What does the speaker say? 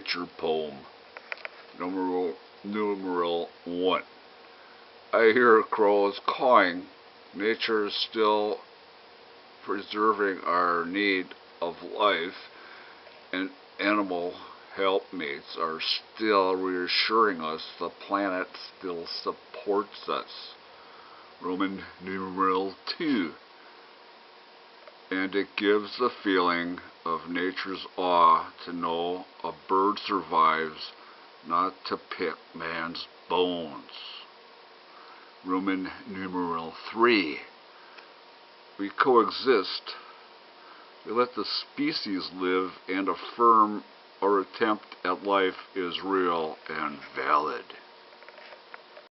nature poem. Numeral 1. I hear crows cawing. Nature is still preserving our need of life, and animal helpmates are still reassuring us the planet still supports us. Roman numeral 2. And it gives the feeling of nature's awe to know a bird survives, not to pick man's bones. Roman numeral 3. We coexist. We let the species live and affirm our attempt at life is real and valid.